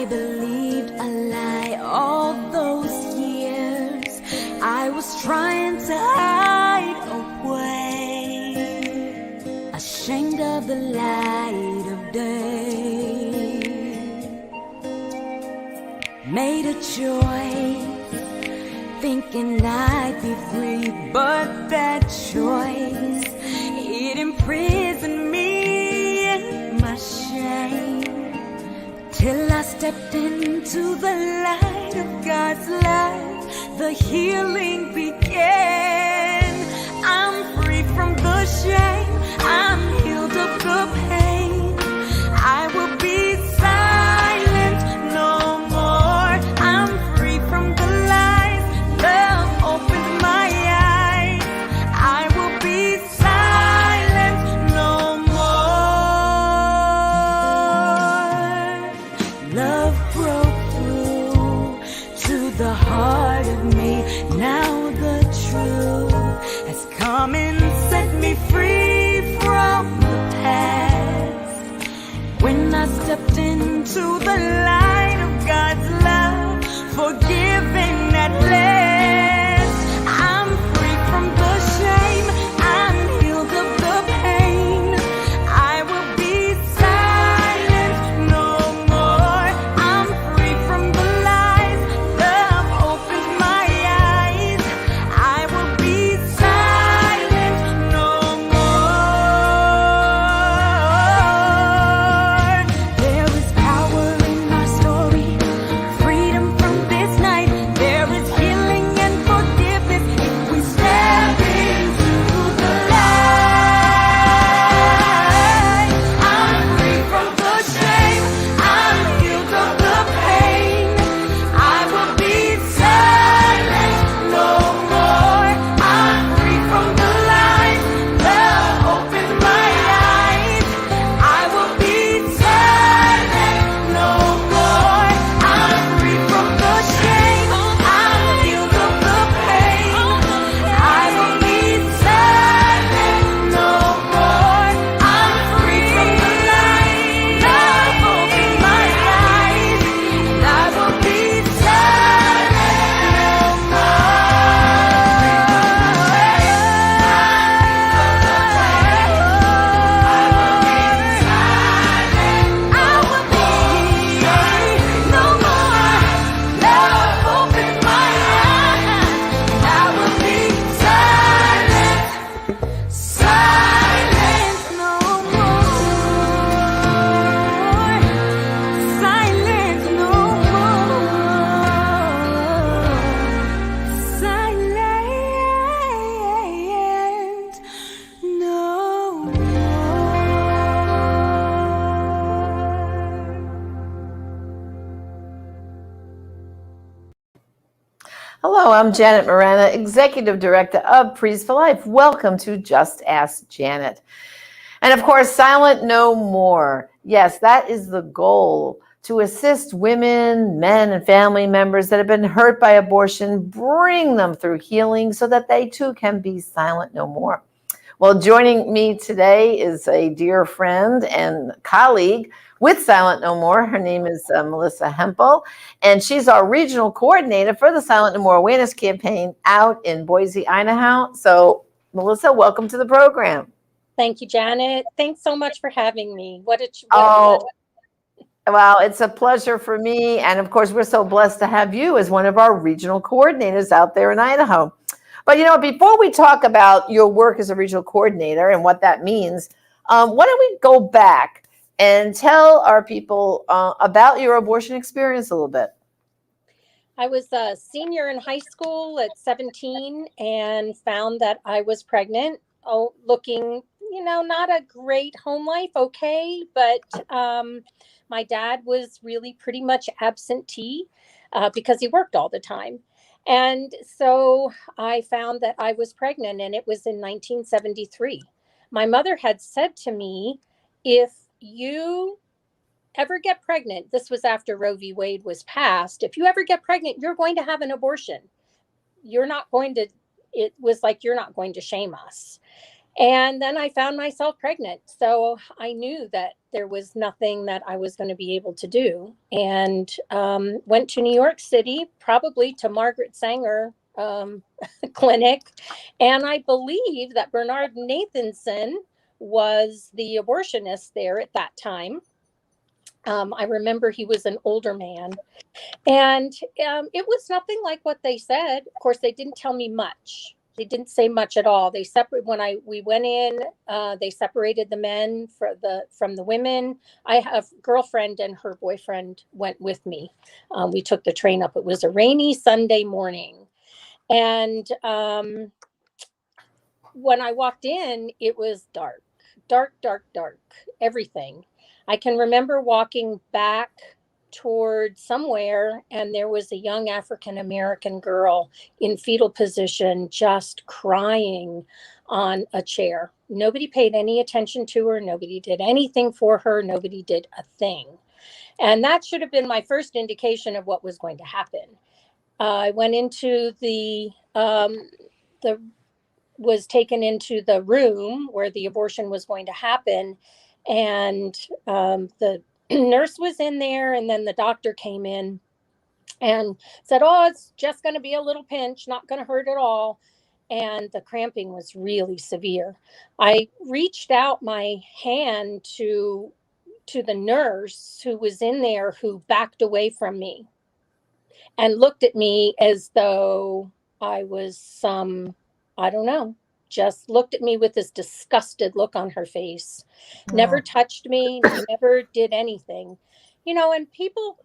I believed a lie all those years. I was trying to hide away, ashamed of the light of day. Made a choice, thinking I'd be free, but that choice, it imprisoned me in my shame. Till I stepped into the light of God's love, the healing began. I'm free from the shame, I'm healed of the pain. I will be silent no more. I'm free from the lies, love opened my eyes. I will be silent no more. Love broke through to the heart of me. Now the truth has come and set me free from the past. When I stepped into the light of God's love, forgiven at last. I'm free from the shame, I'm healed of the pain. I will be silent no more. I'm free from the lies, love opens my eyes. I will be silent no more. There is power in my story, freedom from this night. There is healing and forgiveness if we step into the light. I'm free from the shame, I'm healed of the pain. I will be silent no more. I'm free from the lies, love opens my eyes. I will be silent no more. I'm free from the shame, I'm healed of the pain. I will be silent no more. I'm free from the lies, love opens my eyes. I will be silent no Hello, I'm Janet Morana, Executive Director of Priest for Life. Welcome to Just Ask Janet. And of course, Silent No More. Yes, that is the goal, to assist women, men, and family members that have been hurt by abortion, bring them through healing so that they too can be silent no more. Well, joining me today is a dear friend and colleague with Silent No More. Her name is Melissa Hemphill, and she's our regional coordinator for the Silent No More Awareness Campaign out in Boise, Idaho. So, Melissa, welcome to the program. Thank you, Janet. Thanks so much for having me. What a well, it's a pleasure for me. And of course, we're so blessed to have you as one of our regional coordinators out there in Idaho. But, you know, before we talk about your work as a regional coordinator and what that means, why don't we go back and tell our people about your abortion experience a little bit? I was a senior in high school at 17 and found that I was pregnant. Oh, looking, you know, not a great home life, okay, but my dad was really pretty much absentee because he worked all the time. And so I found that I was pregnant, and it was in 1973. My mother had said to me, if you ever get pregnant, this was after Roe v. Wade was passed, if you ever get pregnant, you're going to have an abortion. You're not going to, it was like, you're not going to shame us. And then I found myself pregnant. So I knew that there was nothing that I was going to be able to do. And went to New York City, probably to Margaret Sanger clinic. And I believe that Bernard Nathanson was the abortionist there at that time. I remember he was an older man, and it was nothing like what they said. Of course, they didn't tell me much. They didn't say much at all. They separate when we went in. They separated the men from the women. I have a girlfriend and her boyfriend went with me. We took the train up. It was a rainy Sunday morning, and when I walked in, it was dark, dark, dark, dark, everything. I can remember walking back toward somewhere, and there was a young African American girl in fetal position, just crying on a chair. Nobody paid any attention to her. Nobody did anything for her. Nobody did a thing. And that should have been my first indication of what was going to happen. I went into the was taken into the room where the abortion was going to happen, and the nurse was in there, and then the doctor came in and said, "Oh, it's just going to be a little pinch, not going to hurt at all." And the cramping was really severe. I reached out my hand to the nurse who was in there, who backed away from me and looked at me as though I was I don't know, just looked at me with this disgusted look on her face, never touched me, never did anything. And people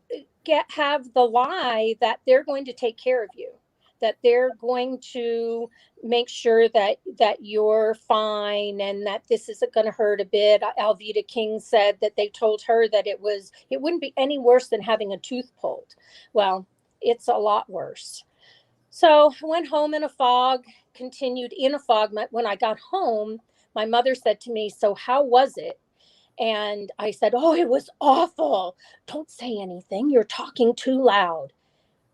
have the lie that they're going to take care of you, that they're going to make sure that you're fine and that this isn't going to hurt a bit. Alveda King said that they told her that it wouldn't be any worse than having a tooth pulled. Well, it's a lot worse. So I went home in a fog, continued in a fog. When I got home, my mother said to me, "So how was it?" And I said, "Oh, it was awful. Don't say anything. You're talking too loud."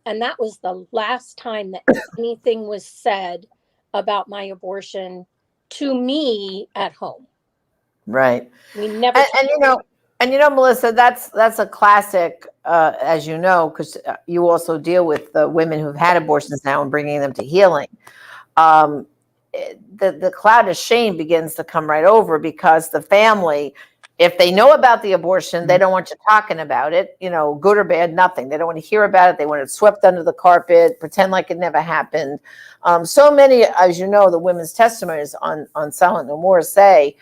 And that was the last time that anything was said about my abortion to me at home. Right. We never And Melissa, that's a classic, as you know, because you also deal with the women who've had abortions now and bringing them to healing. The cloud of shame begins to come right over, because the family, if they know about the abortion, they don't want you talking about it, good or bad, nothing. They don't want to hear about it. They want it swept under the carpet, pretend like it never happened. So many, as you know, the women's testimonies on Silent No More say,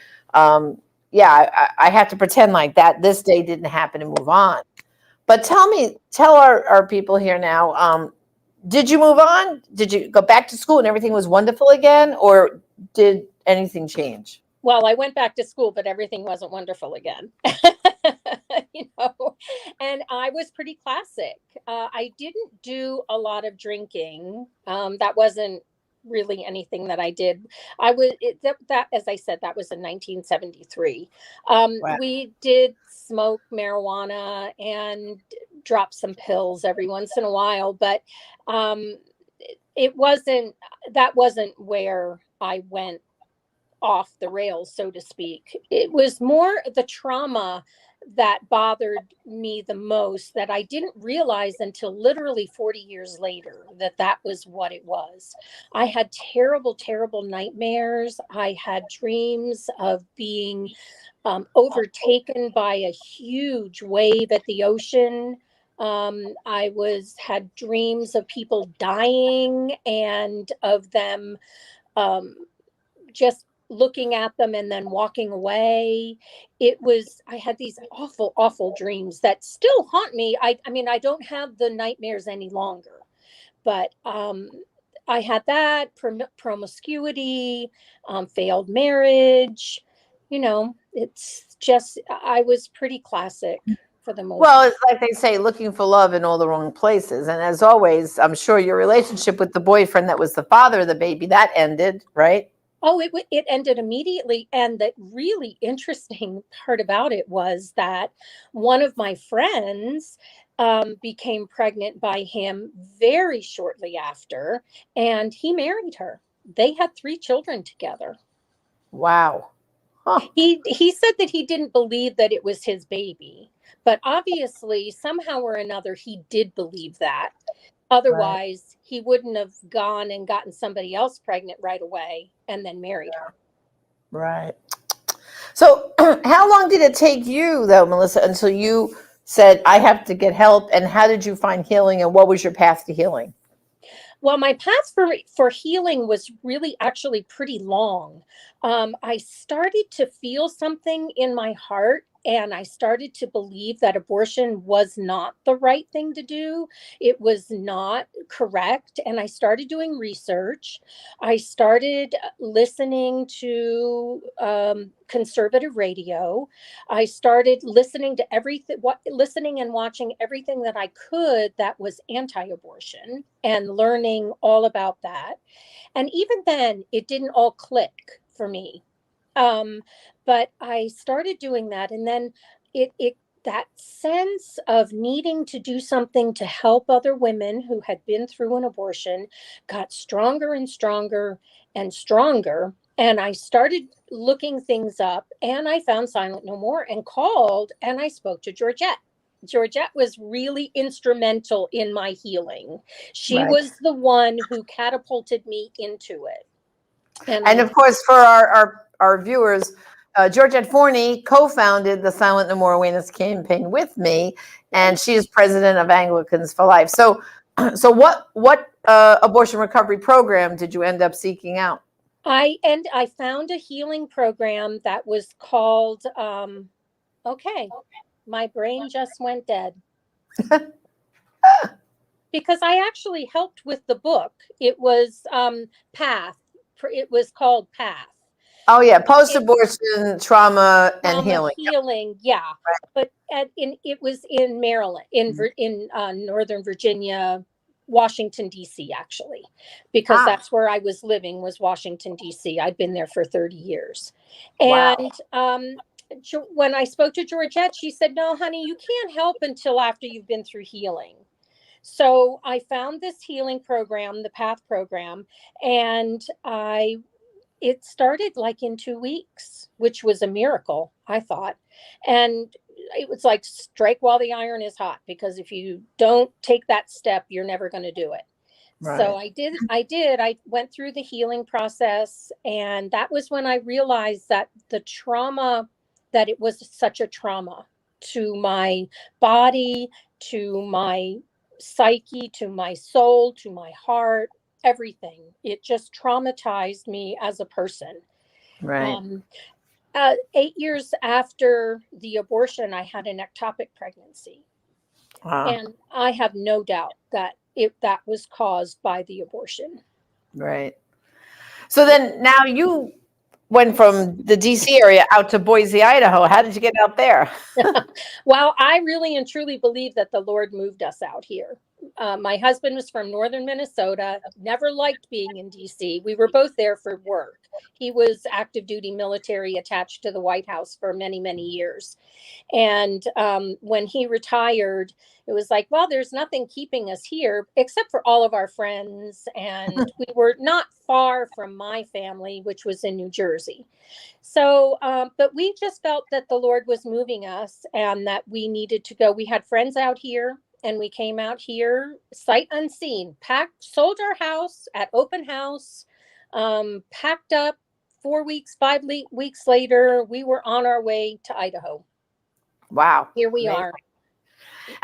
yeah, I have to pretend like that this day didn't happen and move on. But tell our people here now, did you move on? Did you go back to school and everything was wonderful again, or did anything change? Well, I went back to school, but everything wasn't wonderful again. And I was pretty classic. I didn't do a lot of drinking. That wasn't really anything that I did. That, as I said, that was in 1973. Wow. We did smoke marijuana and drop some pills every once in a while, but that wasn't where I went off the rails, so to speak. It was more the trauma that bothered me the most, that I didn't realize until literally 40 years later that was what it was. I had terrible, terrible nightmares. I had dreams of being overtaken by a huge wave at the ocean. I had dreams of people dying and of them just looking at them and then walking away. I had these awful, awful dreams that still haunt me. I mean, I don't have the nightmares any longer, but I had that promiscuity, failed marriage. It's just, I was pretty classic for the most Well, part. it's like they say, looking for love in all the wrong places. And as always, I'm sure your relationship with the boyfriend that was the father of the baby, that ended, right? Oh, it ended immediately. And the really interesting part about it was that one of my friends became pregnant by him very shortly after, and he married her. They had 3 children together. Wow. Huh. He said that he didn't believe that it was his baby, but obviously somehow or another he did believe that. Right. Otherwise, he wouldn't have gone and gotten somebody else pregnant right away and then married her. Right. So, how long did it take you, though, Melissa, until you said, I have to get help? And how did you find healing? And what was your path to healing? Well, my path for healing was really actually pretty long. I started to feel something in my heart, and I started to believe that abortion was not the right thing to do. It was not correct. And I started doing research. I started listening to conservative radio. I started listening to everything, listening and watching everything that I could that was anti-abortion and learning all about that. And even then, it didn't all click for me. Um, but I started doing that, and then it that sense of needing to do something to help other women who had been through an abortion got stronger and stronger and stronger. And I started looking things up, and I found Silent No More and called, and I spoke to Georgette. Georgette was really instrumental in my healing. She Right. was the one who catapulted me into it. And And I of course, for our viewers, Georgette Forney co-founded the Silent No More Awareness Campaign with me, and she is president of Anglicans for Life. So, so what abortion recovery program did you end up seeking out? I found a healing program that was called okay, my brain just went dead. Because I actually helped with the book. It was Path. It was called Path. Oh yeah, It post-abortion trauma and trauma healing. healing, yeah. But it was in Maryland, in Northern Virginia, Washington D.C. actually, because Ah, that's where I was living, was Washington D.C. I'd been there for 30 years, wow. and when I spoke to Georgette, she said, "No, honey, you can't help until after you've been through healing." So I found this healing program, the Path program, and it started like in 2 weeks, which was a miracle, I thought. And it was like strike while the iron is hot, because if you don't take that step, you're never going to do it. So Right. I went through the healing process, and that was when I realized that the trauma, that it was such a trauma to my body, to my psyche, to my soul, to my heart, everything. It just traumatized me as a person. Right. Um, 8 years after the abortion, I had an ectopic pregnancy, Wow. and I have no doubt that that was caused by the abortion. Right. So then now you went from the DC area out to Boise, Idaho. How did you get out there? Well, I really and truly believe that the Lord moved us out here. My husband was from northern Minnesota, never liked being in DC. We were both there for work. He was active duty military attached to the White House for many, many years. And when he retired, it was like, well, there's nothing keeping us here except for all of our friends. And we were not far from my family, which was in New Jersey. So, but we just felt that the Lord was moving us and that we needed to go. We had friends out here, and we came out here sight unseen, packed, sold our house at open house, packed up 4 weeks, 5 weeks later, we were on our way to Idaho. Wow. Here we Amazing. are.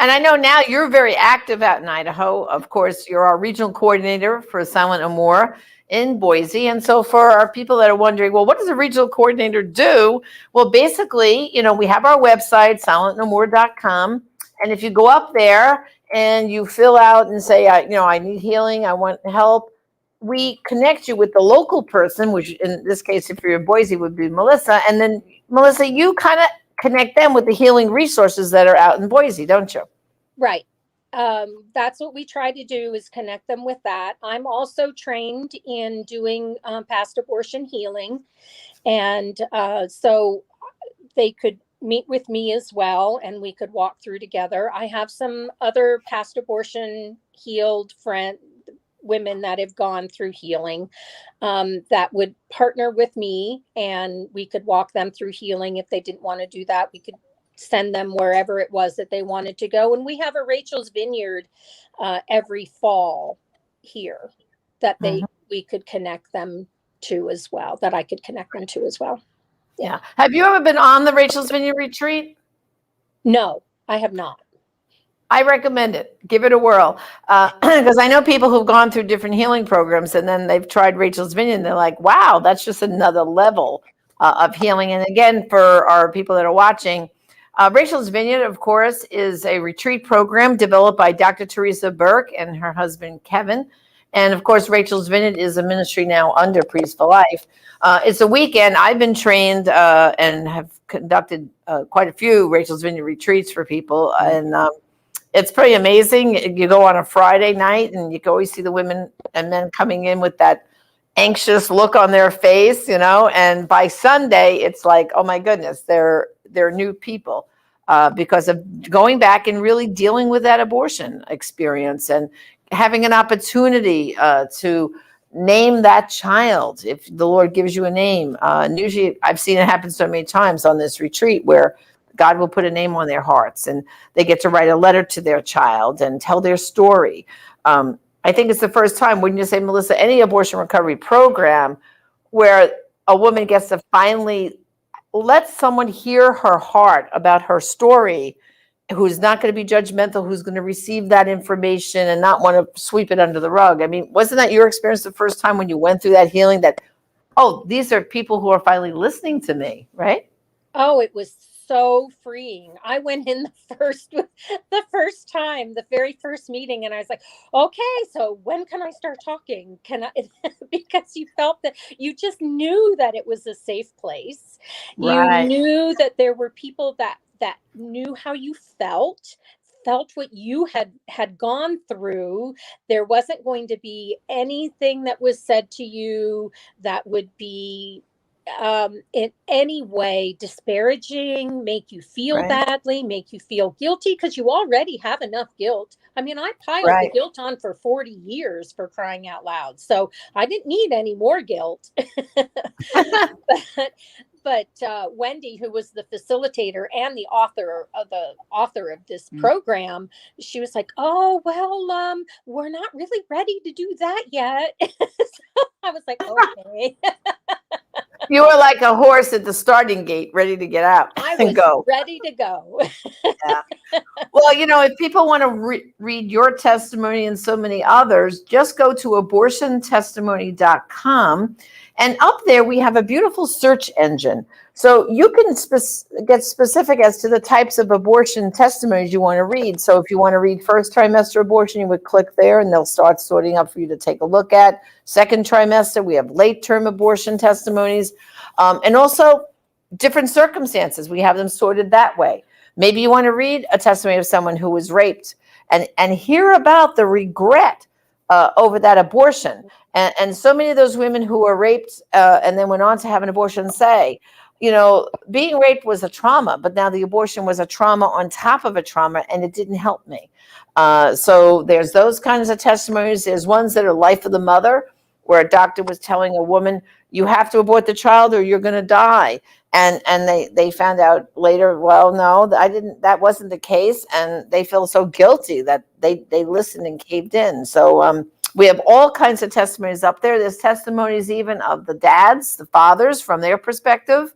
And I know now you're very active out in Idaho. Of course, you're our regional coordinator for Silent No More in Boise. And so for our people that are wondering, well, what does a regional coordinator do? Well, basically, we have our website, silentnomore.com. And if you go up there and you fill out and say, I need healing, I want help, we connect you with the local person, which in this case, if you're in Boise, would be Melissa. And then, Melissa, you kind of connect them with the healing resources that are out in Boise, don't you? Right. That's what we try to do, is connect them with that. I'm also trained in doing past abortion healing. And so they could meet with me as well, and we could walk through together. I have some other past abortion healed women that have gone through healing that would partner with me, and we could walk them through healing. If they didn't want to do that, we could send them wherever it was that they wanted to go. And we have a Rachel's Vineyard every fall here that we could connect them to as well, that I could connect them to as well. Yeah. Have you ever been on the Rachel's Vineyard retreat? No, I have not. I recommend it. Give it a whirl. Because I know people who've gone through different healing programs and then they've tried Rachel's Vineyard and they're like, wow, that's just another level of healing. And again, for our people that are watching, Rachel's Vineyard, of course, is a retreat program developed by Dr. Teresa Burke and her husband, Kevin. And of course, Rachel's Vineyard is a ministry now under Priest for Life. It's a weekend. I've been trained and have conducted quite a few Rachel's Vineyard retreats for people. And it's pretty amazing. You go on a Friday night and you can always see the women and men coming in with that anxious look on their face, and by Sunday, it's like, oh my goodness, they're new people because of going back and really dealing with that abortion experience and having an opportunity to name that child if the Lord gives you a name. And usually I've seen it happen so many times on this retreat where God will put a name on their hearts and they get to write a letter to their child and tell their story. I think it's the first time, wouldn't you say, Melissa, any abortion recovery program where a woman gets to finally let someone hear her heart about her story, who's not going to be judgmental, who's going to receive that information and not want to sweep it under the rug. I mean, wasn't that your experience the first time when you went through that healing that, oh, these are people who are finally listening to me, right? Oh, it was so freeing. I went in the first time, the very first meeting, and I was like, okay, so when can I start talking? Can I? Because you felt that you just knew that it was a safe place. Right. You knew that there were people that knew how you felt what you had gone through. There wasn't going to be anything that was said to you that would be in any way disparaging, make you feel badly, make you feel guilty, because you already have enough guilt. I mean, I piled the guilt on for 40 years, for crying out loud. So I didn't need any more guilt. But Wendy, who was the facilitator and the author of this program, she was like, "Oh, well, we're not really ready to do that yet." So I was like, "Okay." You were like a horse at the starting gate, ready to get out and go. Ready to go. Yeah. Well, if people want to read your testimony and so many others, just go to abortiontestimony.com. And up there, we have a beautiful search engine. So you can get specific as to the types of abortion testimonies you want to read. So if you want to read first trimester abortion, you would click there and they'll start sorting up for you to take a look at. Second trimester, we have late term abortion testimonies. And also different circumstances. We have them sorted that way. Maybe you want to read a testimony of someone who was raped and hear about the regret over that abortion. And so many of those women who were raped and then went on to have an abortion say, being raped was a trauma, but now the abortion was a trauma on top of a trauma, and it didn't help me. So there's those kinds of testimonies. There's ones that are life of the mother, where a doctor was telling a woman, you have to abort the child or you're going to die. And they found out later, well, no, that wasn't the case. And they feel so guilty that they listened and caved in. So we have all kinds of testimonies up there. There's testimonies even of the dads, the fathers, from their perspective.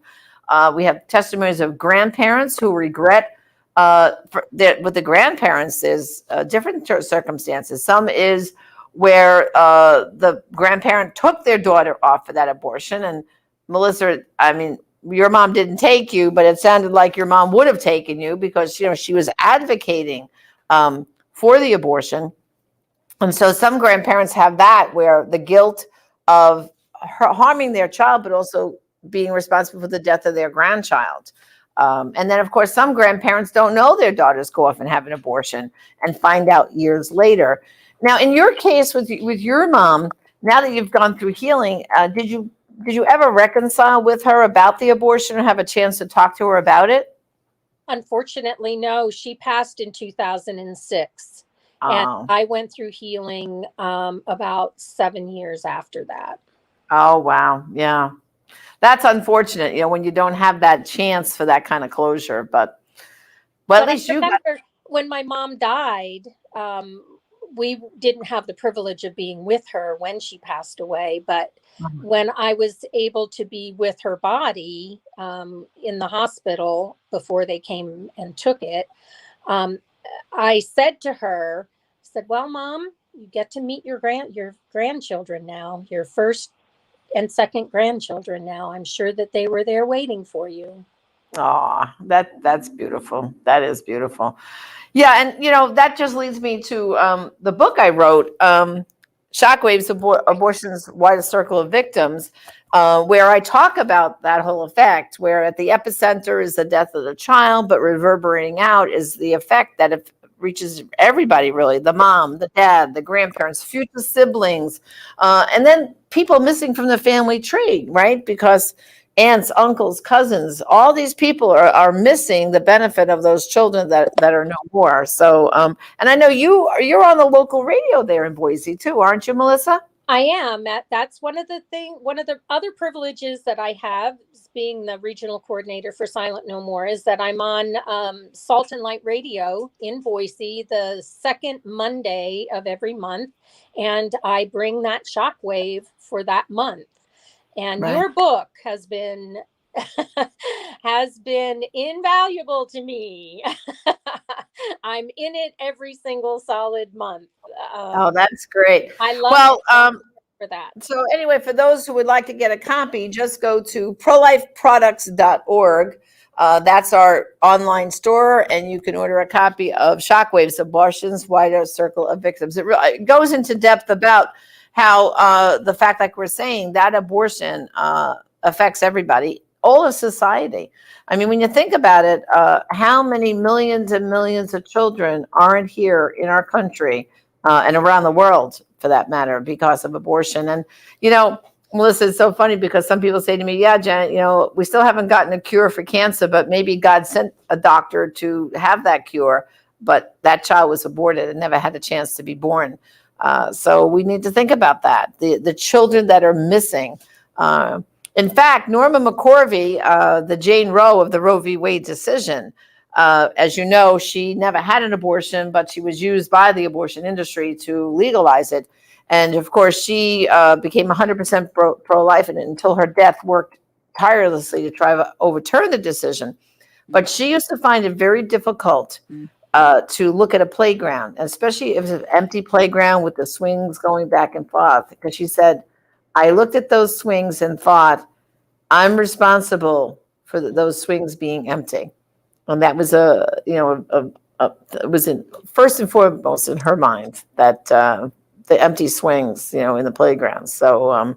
We have testimonies of grandparents who regret with the grandparents. There's different circumstances. Some is where the grandparent took their daughter off for that abortion. And Melissa, I mean, your mom didn't take you, but it sounded like your mom would have taken you because, she was advocating for the abortion. And so some grandparents have that, where the guilt of harming their child, but also being responsible for the death of their grandchild. And then, of course, some grandparents don't know their daughters go off and have an abortion and find out years later. Now, in your case with your mom, now that you've gone through healing, did you ever reconcile with her about the abortion or have a chance to talk to her about it? Unfortunately, no. She passed in 2006. And Oh, I went through healing about 7 years after that. oh, wow. Yeah. That's unfortunate, when you don't have that chance for that kind of closure. But at But I least you got. remember when my mom died, we didn't have the privilege of being with her when she passed away. But when I was able to be with her body in the hospital before they came and took it, um, I said to her, I said, "Well, Mom, you get to meet your grandchildren now, your first and second grandchildren now. I'm sure that they were there waiting for you." Oh, that's beautiful. That is beautiful. Yeah, and that just leads me to the book I wrote, "Shockwaves: Abortion's Widest Circle of Victims," where I talk about that whole effect, where at the epicenter is the death of the child, but reverberating out is the effect that it reaches everybody, really: the mom, the dad, the grandparents, future siblings, and then people missing from the family tree, right? Because aunts, uncles, cousins, all these people are missing the benefit of those children that are no more. So, and I know you're on the local radio there in Boise too, aren't you, Melissa? I am. That's one of the other privileges that I have, is being the regional coordinator for Silent No More, is that I'm on Salt and Light Radio in Boise the second Monday of every month, and I bring that shockwave for that month. And Right. your book has been has been invaluable to me. I'm in it every single solid month. Oh, that's great. I love it. Well, Thank you for that. so anyway, for those who would like to get a copy, just go to prolifeproducts.org. That's our online store, and you can order a copy of Shockwaves: Abortion's Wider Circle of Victims. It goes into depth about how the fact, like we're saying, that abortion affects everybody, all of society. I mean, when you think about it, how many millions and millions of children aren't here in our country and around the world, for that matter, because of abortion? And, Melissa, it's so funny because some people say to me, yeah, Janet, we still haven't gotten a cure for cancer, but maybe God sent a doctor to have that cure, but that child was aborted and never had a chance to be born. So we need to think about that, the children that are missing. In fact, Norma McCorvey, the Jane Roe of the Roe v. Wade decision, as you know, she never had an abortion, but she was used by the abortion industry to legalize it. And of course, she became 100% pro-life, and until her death worked tirelessly to try to overturn the decision. But she used to find it very difficult to look at a playground, especially if it's an empty playground with the swings going back and forth, because she said, I looked at those swings and thought, I'm responsible for those swings being empty. And that was it was first and foremost in her mind, that the empty swings, in the playground. So,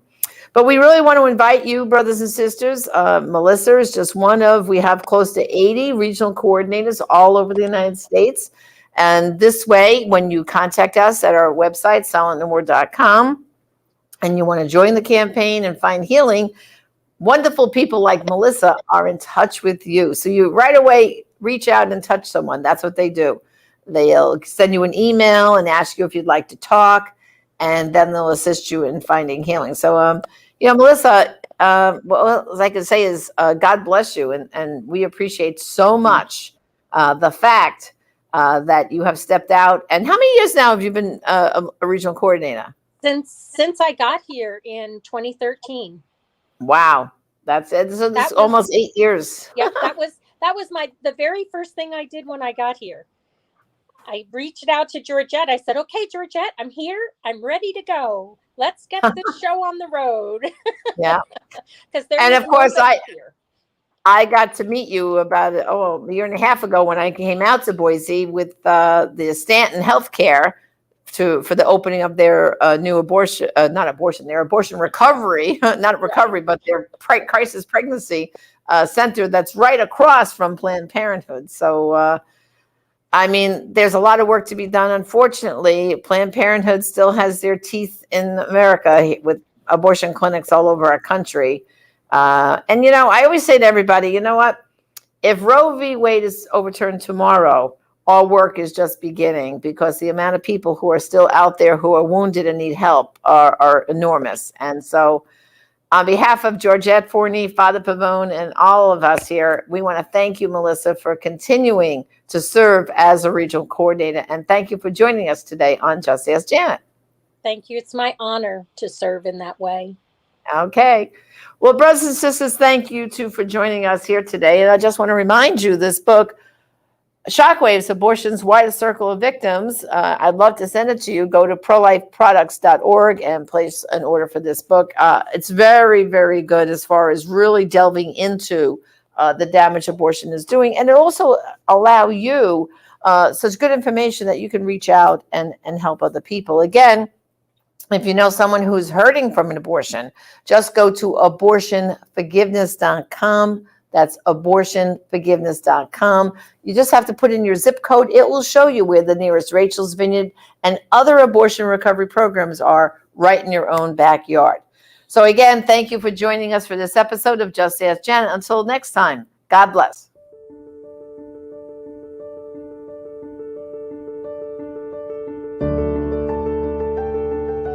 but we really want to invite you, brothers and sisters. Melissa is just one of, we have close to 80 regional coordinators all over the United States. And this way, when you contact us at our website, silentnomore.com, and you want to join the campaign and find healing, wonderful people like Melissa are in touch with you. So you right away reach out and touch someone. That's what they do. They'll send you an email and ask you if you'd like to talk, and then they'll assist you in finding healing. So, Melissa, what I can say is God bless you, and we appreciate so much the fact that you have stepped out. And how many years now have you been a regional coordinator? Since I got here in 2013. Wow, that's it. So this is almost 8 years. Yep, that was the very first thing I did when I got here. I reached out to Georgette. I said, "Okay, Georgette, I'm here. I'm ready to go. Let's get this show on the road." Yeah, because and of course I got to meet you about a year and a half ago when I came out to Boise with the Stanton Healthcare for the opening of their new their abortion recovery, not recovery, but their crisis pregnancy center that's right across from Planned Parenthood. So, I mean, there's a lot of work to be done. Unfortunately, Planned Parenthood still has their teeth in America with abortion clinics all over our country. And, I always say to everybody, you know what? If Roe v. Wade is overturned tomorrow, our work is just beginning, because the amount of people who are still out there who are wounded and need help are enormous. And so on behalf of Georgette Forney, Father Pavone, and all of us here, we want to thank you, Melissa, for continuing to serve as a regional coordinator. And thank you for joining us today on Just Ask Janet. Thank you. It's my honor to serve in that way. Okay. Well, brothers and sisters, thank you too for joining us here today. And I just want to remind you, this book, Shockwaves, Abortion's Widest Circle of Victims. I'd love to send it to you. Go to prolifeproducts.org and place an order for this book. It's very, very good as far as really delving into the damage abortion is doing. And it also allow you such good information that you can reach out and help other people. Again, if you know someone who's hurting from an abortion, just go to abortionforgiveness.com. That's abortionforgiveness.com. You just have to put in your zip code. It will show you where the nearest Rachel's Vineyard and other abortion recovery programs are right in your own backyard. So again, thank you for joining us for this episode of Just Ask Janet. Until next time, God bless.